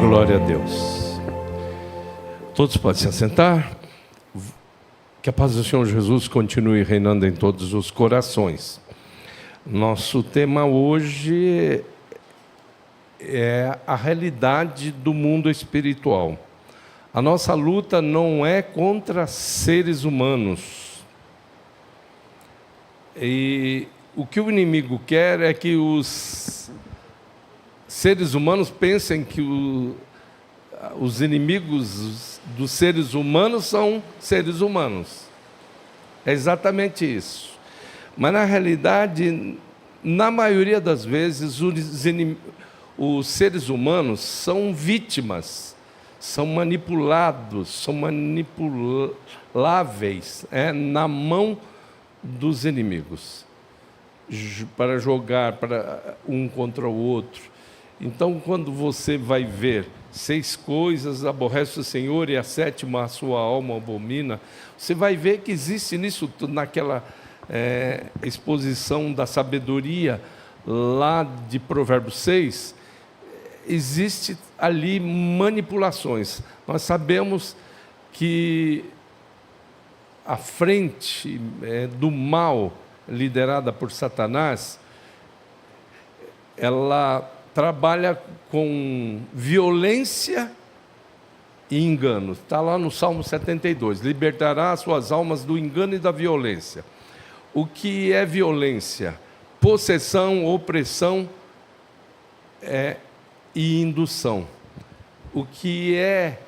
Glória a Deus. Todos podem se assentar. Que a paz do Senhor Jesus continue reinando em todos os corações. Nosso tema hoje é a realidade do mundo espiritual. A nossa luta não é contra seres humanos. E o que o inimigo quer é que os seres humanos pensem que os inimigos dos seres humanos são seres humanos. É exatamente isso. Mas, na realidade, na maioria das vezes, os seres humanos são vítimas, são manipulados, são manipuláveis na mão dos inimigos, para jogar para um contra o outro. Então, quando você vai ver 6 coisas aborrece o Senhor e a 7ª a sua alma abomina, você vai ver que existe nisso tudo, naquela exposição da sabedoria lá de Provérbios 6, existe ali manipulações. Nós sabemos que a frente do mal, liderada por Satanás, ela trabalha com violência e engano. Está lá no Salmo 72. Libertará as suas almas do engano e da violência. O que é violência? Possessão, opressão e indução. O que é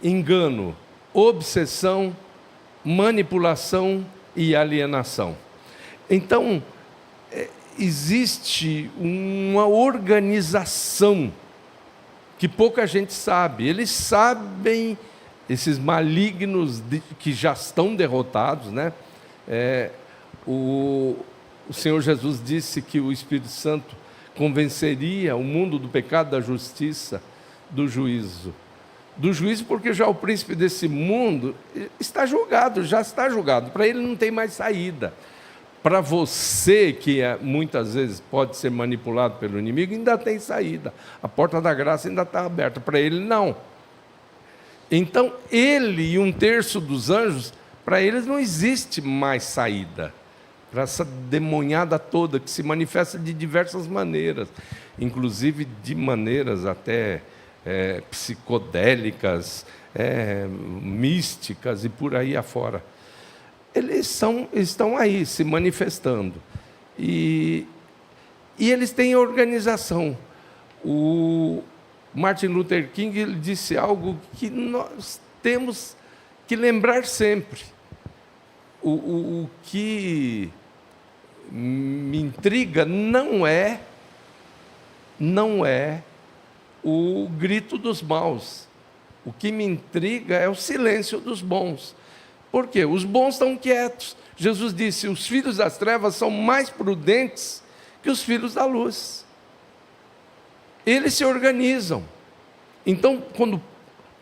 engano? Obsessão, manipulação e alienação. Então, existe uma organização que pouca gente sabe. Eles sabem, esses malignos que já estão derrotados, né? O Senhor Jesus disse que o Espírito Santo convenceria o mundo do pecado, da justiça, do juízo. Do juízo, porque já o príncipe desse mundo está julgado, já está julgado. Para ele não tem mais saída. Para você, que muitas vezes pode ser manipulado pelo inimigo, ainda tem saída. A porta da graça ainda está aberta. Para ele, não. Então, ele e 1/3 dos anjos, para eles não existe mais saída. Para essa demonhada toda, que se manifesta de diversas maneiras, inclusive de maneiras até psicodélicas, místicas e por aí afora. Eles estão aí se manifestando. E eles têm organização. O Martin Luther King ele disse algo que nós temos que lembrar sempre. O que me intriga não é o grito dos maus. O que me intriga é o silêncio dos bons. Por quê? Os bons estão quietos. Jesus disse, os filhos das trevas são mais prudentes que os filhos da luz. Eles se organizam. Então, quando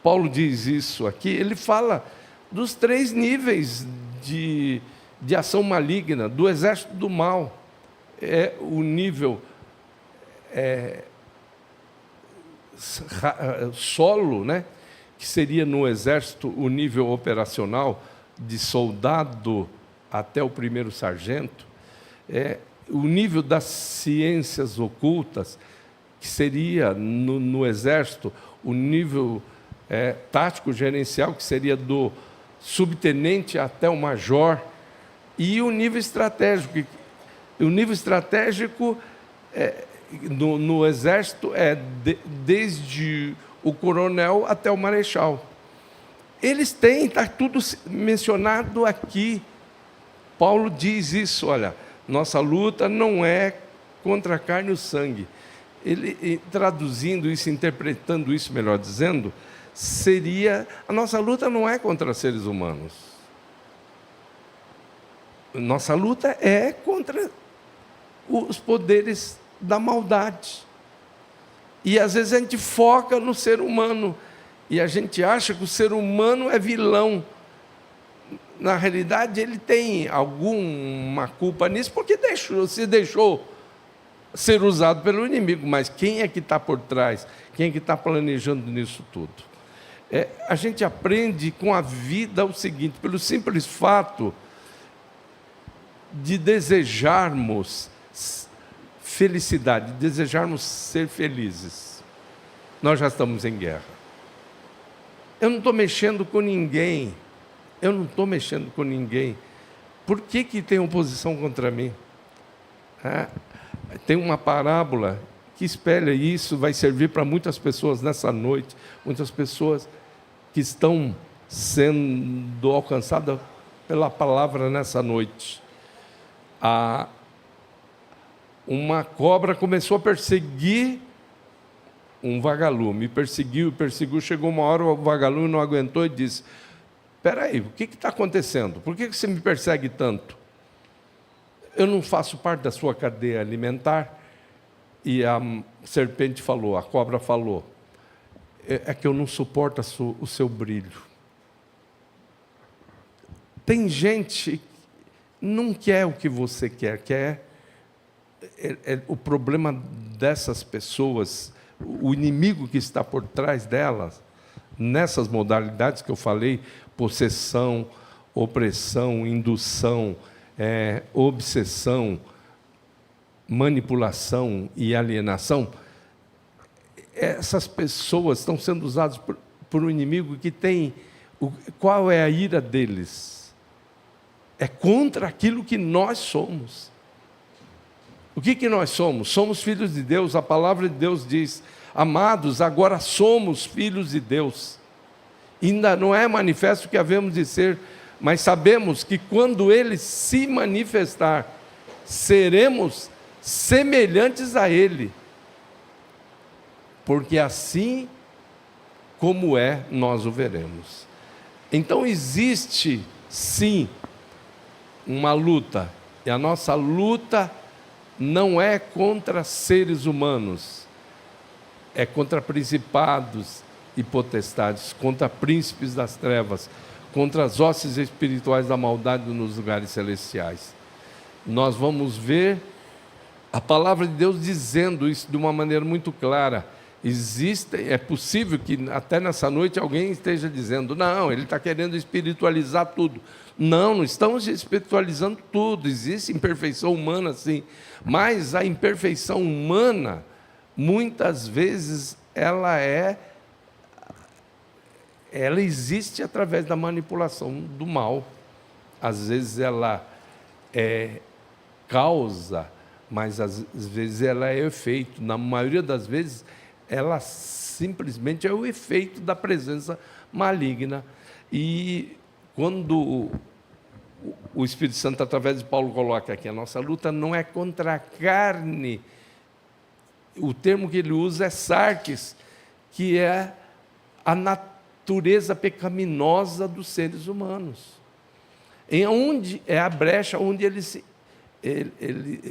Paulo diz isso aqui, ele fala dos 3 níveis de ação maligna, do exército do mal. O nível solo, né? Que seria no exército o nível operacional, de soldado até o 1º sargento, o nível das ciências ocultas, que seria no exército o nível tático gerencial, que seria do subtenente até o major, e o nível estratégico. O nível estratégico no exército desde o coronel até o marechal. Eles têm, está tudo mencionado aqui. Paulo diz isso, olha, nossa luta não é contra a carne e o sangue. Ele, traduzindo isso, interpretando isso, melhor dizendo, seria, a nossa luta não é contra seres humanos. Nossa luta é contra os poderes da maldade. E às vezes a gente foca no ser humano, e a gente acha que o ser humano é vilão. Na realidade, ele tem alguma culpa nisso, porque se deixou ser usado pelo inimigo, mas quem é que está por trás? Quem é que está planejando nisso tudo? A gente aprende com a vida o seguinte, pelo simples fato de desejarmos felicidade, de desejarmos ser felizes. Nós já estamos em guerra. Eu não estou mexendo com ninguém. Eu não estou mexendo com ninguém. Por que tem oposição contra mim? Tem uma parábola que espelha isso, vai servir para muitas pessoas nessa noite, muitas pessoas que estão sendo alcançadas pela palavra nessa noite. Uma cobra começou a perseguir um vagalume, perseguiu, chegou uma hora, o vagalume não aguentou e disse: espera aí, o que está acontecendo? Por que você me persegue tanto? Eu não faço parte da sua cadeia alimentar. E a serpente falou, a cobra falou: é que eu não suporto o seu brilho. Tem gente que não quer o que você quer. O problema dessas pessoas, o inimigo que está por trás delas, nessas modalidades que eu falei, possessão, opressão, indução, obsessão, manipulação e alienação, essas pessoas estão sendo usadas por um inimigo que tem... Qual é a ira deles? É contra aquilo que nós somos. O que nós somos? Somos filhos de Deus. A palavra de Deus diz: amados, agora somos filhos de Deus. Ainda não é manifesto o que havemos de ser, mas sabemos que quando Ele se manifestar, seremos semelhantes a Ele, porque assim como é, nós o veremos. Então existe sim uma luta, e a nossa luta não é contra seres humanos, é contra principados e potestades, contra príncipes das trevas, contra as hostes espirituais da maldade nos lugares celestiais. Nós vamos ver a palavra de Deus dizendo isso de uma maneira muito clara. É possível que até nessa noite alguém esteja dizendo: não, ele está querendo espiritualizar tudo. Não estamos espiritualizando tudo. Existe imperfeição humana, sim, mas a imperfeição humana, muitas vezes, ela existe através da manipulação do mal. Às vezes ela causa, mas às vezes ela é efeito. Na maioria das vezes, ela simplesmente é o efeito da presença maligna. E quando o Espírito Santo, através de Paulo, coloca aqui: a nossa luta não é contra a carne. O termo que ele usa é sarx, que é a natureza pecaminosa dos seres humanos. Onde é a brecha onde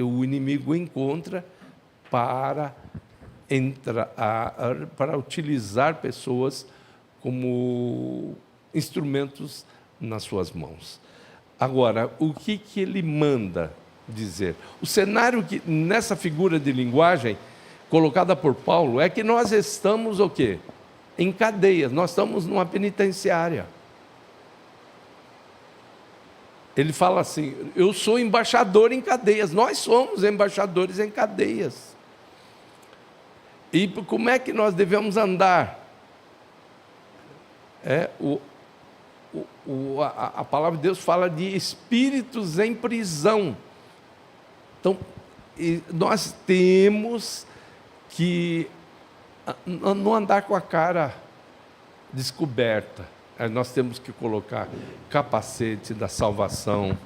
o inimigo encontra para utilizar pessoas como instrumentos nas suas mãos. Agora, o que ele manda dizer? O cenário que, nessa figura de linguagem colocada por Paulo, é que nós estamos o quê? Em cadeias, nós estamos numa penitenciária. Ele fala assim: eu sou embaixador em cadeias. Nós somos embaixadores em cadeias. E como é que nós devemos andar? A palavra de Deus fala de espíritos em prisão. Então, nós temos que não andar com a cara descoberta. Nós temos que colocar capacete da salvação,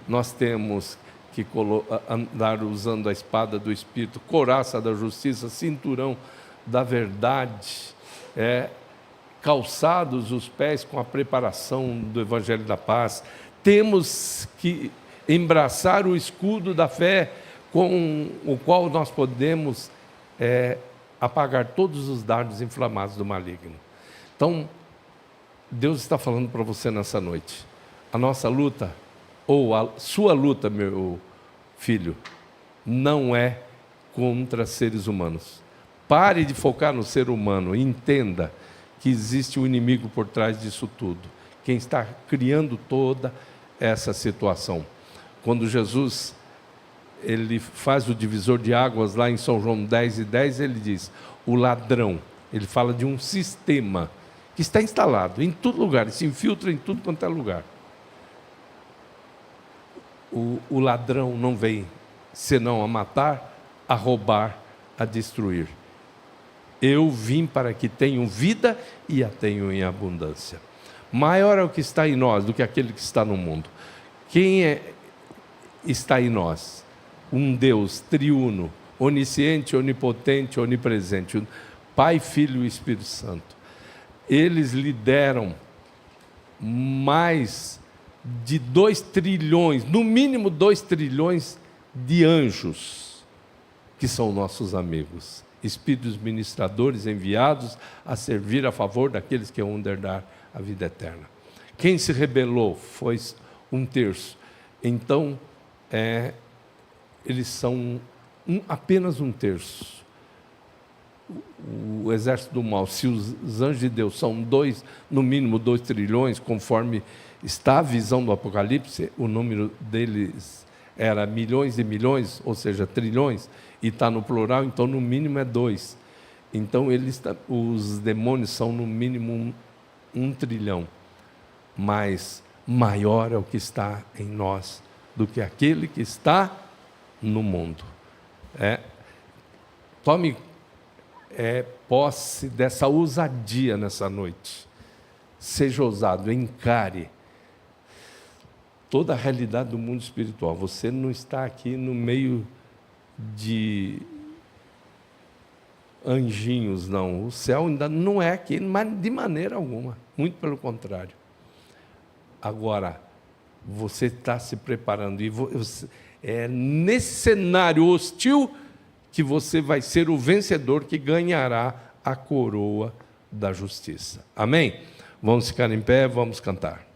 nós temos que andar usando a espada do Espírito, couraça da justiça, cinturão da verdade, calçados os pés com a preparação do Evangelho da Paz. Temos que embraçar o escudo da fé, com o qual nós podemos apagar todos os dardos inflamados do maligno. Então, Deus está falando para você nessa noite: a nossa luta, ou a sua luta, meu filho, não é contra seres humanos. Pare de focar no ser humano e entenda que existe um inimigo por trás disso tudo. Quem está criando toda essa situação. Quando Jesus ele faz o divisor de águas lá em São João 10:10, ele diz, o ladrão, ele fala de um sistema que está instalado em todo lugar, se infiltra em tudo quanto é lugar. O ladrão não vem senão a matar, a roubar, a destruir. Eu vim para que tenham vida e a tenham em abundância. Maior é o que está em nós do que aquele que está no mundo. Quem está em nós? Um Deus triuno, onisciente, onipotente, onipresente, Pai, Filho e Espírito Santo. Eles lideram mais de 2 trilhões, no mínimo 2 trilhões de anjos, que são nossos amigos, espíritos ministradores enviados a servir a favor daqueles que vão herdar a vida eterna. Quem se rebelou foi 1/3. Então, eles são apenas 1/3. O exército do mal, se os anjos de Deus são no mínimo 2 trilhões, conforme está a visão do Apocalipse, o número deles era milhões e milhões, ou seja, trilhões, e está no plural, então no mínimo é 2. Então os demônios são no mínimo 1 trilhão, mas maior é o que está em nós do que aquele que está no mundo. Tome posse dessa ousadia nessa noite. Seja ousado, encare toda a realidade do mundo espiritual. Você não está aqui no meio de anjinhos, não. O céu ainda não é aqui, mas de maneira alguma. Muito pelo contrário. Agora, você está se preparando. E é nesse cenário hostil que você vai ser o vencedor que ganhará a coroa da justiça. Amém? Vamos ficar em pé, vamos cantar.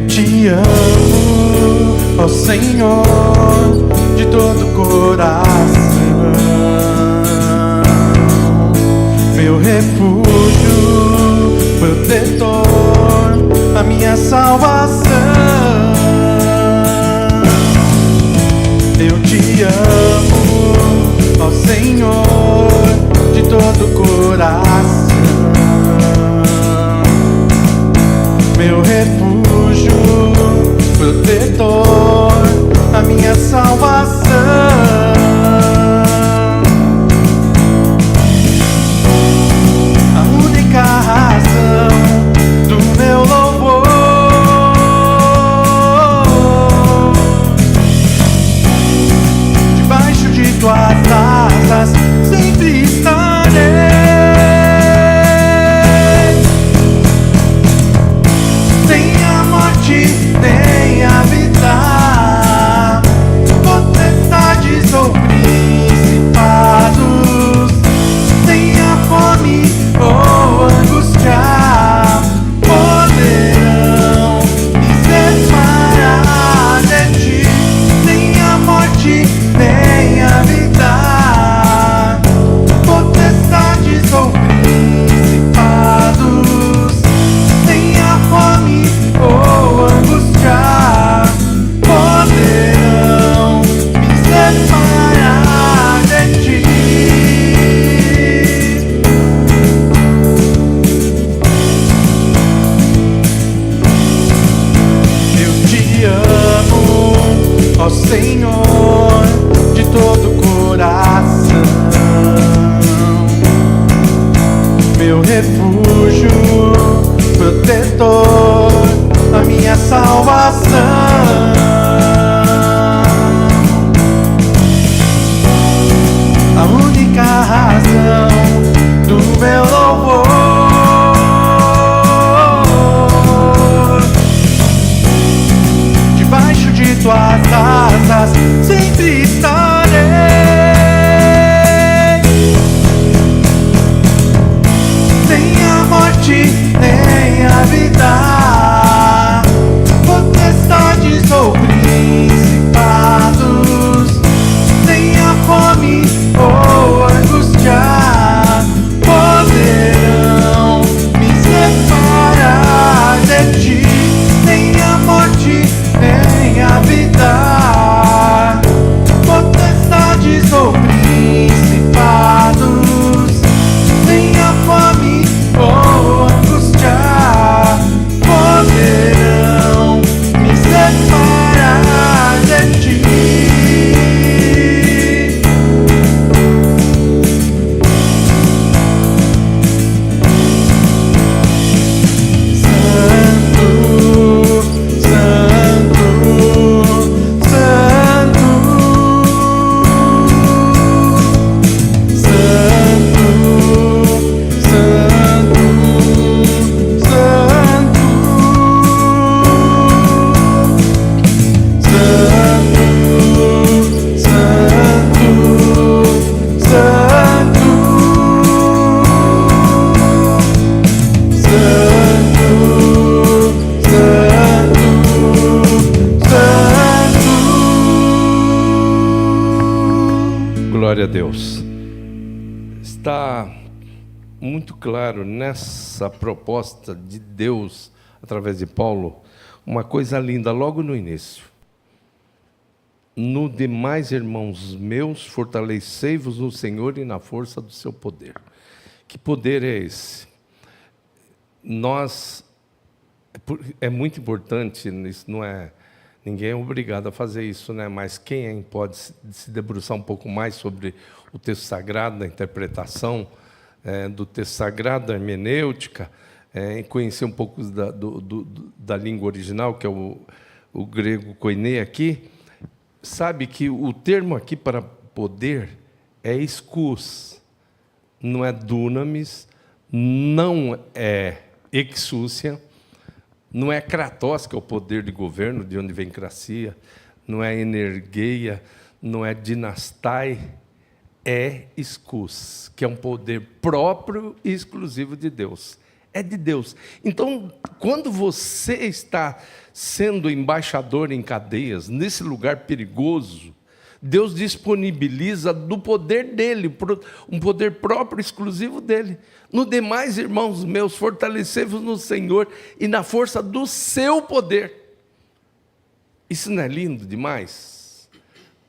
Te amo, ó Senhor, de todo coração, meu refúgio, protetor, a minha salvação. Eu te amo, ó Senhor, de todo coração, meu refúgio, protetor, a minha salvação. A única razão do meu louvor, debaixo de tuas asas sempre estarei. Nem a vida, potestades ou principados, nem a fome ou angústia poderão me separar de ti. Nem a morte, nem a vida, potestades ou principados, nem a fome ou angústia poderão me separar de ti. Eu te amo, ó Senhor, de todo coração, meu refúgio, protetor, a minha salvação. A única razão do meu louvor, tuas asas sempre estarei. Nem a morte, nem a vida, potestades ou principados, nem a fome ou a angústia poderão me separar de ti. Nem a morte, nem a vida, potestades ou principados, nem a fome ou a angústia poderão me separar de ti. Glória a Deus. Está muito claro nessa proposta de Deus, através de Paulo, uma coisa linda logo no início. No demais, irmãos meus, fortalecei-vos no Senhor e na força do seu poder. Que poder é esse? É muito importante, isso não é... Ninguém é obrigado a fazer isso, né? Mas quem pode se debruçar um pouco mais sobre o texto sagrado, a interpretação do texto sagrado, a hermenêutica, e conhecer um pouco da língua original, que é o grego koiné aqui, sabe que o termo aqui para poder é exous, não é dunamis, não é exúcia, não é kratos, que é o poder de governo, de onde vem cracia, não é energeia, não é dinastai, é exous, que é um poder próprio e exclusivo de Deus. É de Deus. Então, quando você está sendo embaixador em cadeias, nesse lugar perigoso, Deus disponibiliza do poder dele, um poder próprio, exclusivo dele. No demais, irmãos meus, fortalecei-vos no Senhor e na força do seu poder. Isso não é lindo demais?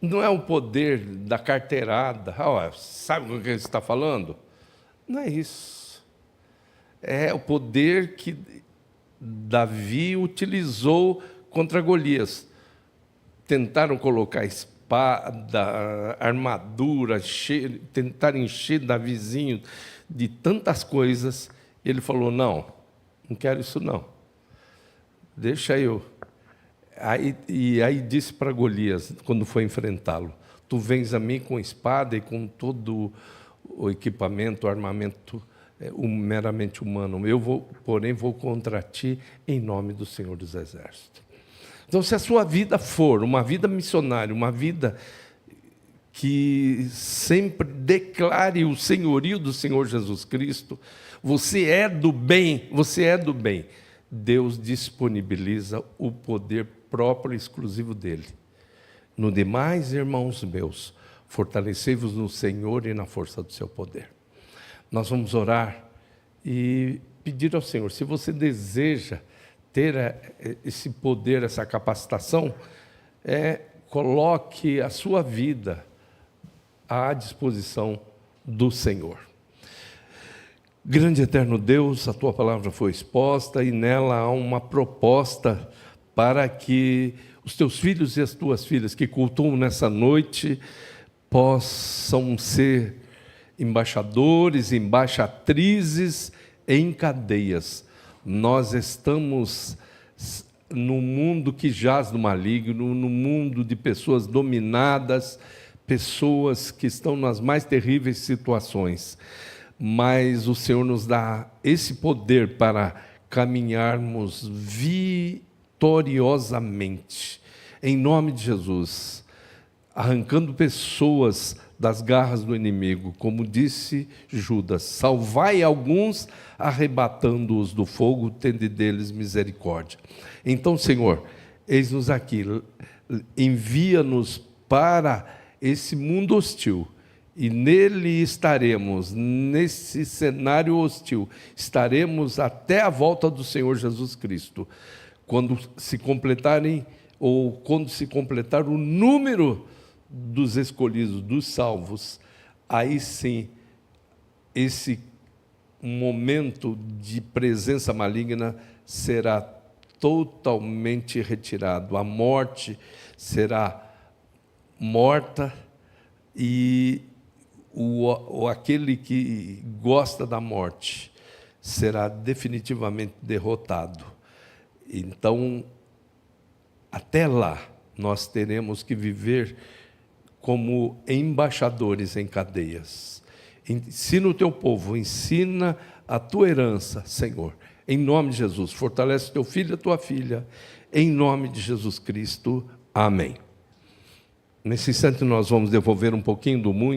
Não é o poder da carteirada. Sabe o que ele está falando? Não é isso. É o poder que Davi utilizou contra Golias. Tentaram colocar espada, armadura, tentar encher Davizinho de tantas coisas. Ele falou, não quero isso não, deixa eu. Aí disse para Golias, quando foi enfrentá-lo, tu vens a mim com espada e com todo o equipamento, o armamento meramente humano, porém vou contra ti em nome do Senhor dos Exércitos. Então, se a sua vida for uma vida missionária, uma vida que sempre declare o senhorio do Senhor Jesus Cristo, você é do bem, Deus disponibiliza o poder próprio e exclusivo dele. No demais, irmãos meus, fortalecei-vos no Senhor e na força do seu poder. Nós vamos orar e pedir ao Senhor, se você deseja ter esse poder, essa capacitação, coloque a sua vida à disposição do Senhor. Grande e eterno Deus, a tua palavra foi exposta e nela há uma proposta para que os teus filhos e as tuas filhas que cultuam nessa noite possam ser embaixadores, embaixatrizes em cadeias. Nós estamos no mundo que jaz no maligno, no mundo de pessoas dominadas, pessoas que estão nas mais terríveis situações. Mas o Senhor nos dá esse poder para caminharmos vitoriosamente. em nome de Jesus, arrancando pessoas das garras do inimigo, como disse Judas, salvai alguns, arrebatando-os do fogo, tende deles misericórdia. Então, Senhor, eis-nos aqui, envia-nos para esse mundo hostil, e nele estaremos, nesse cenário hostil, estaremos até a volta do Senhor Jesus Cristo, quando se completar o número dos escolhidos, dos salvos, aí sim, esse momento de presença maligna será totalmente retirado. A morte será morta e aquele que gosta da morte será definitivamente derrotado. Então, até lá, nós teremos que viver como embaixadores em cadeias. Ensina o teu povo, ensina a tua herança, Senhor, em nome de Jesus. Fortalece teu filho e a tua filha, em nome de Jesus Cristo. Amém. Nesse instante nós vamos devolver um pouquinho do mundo.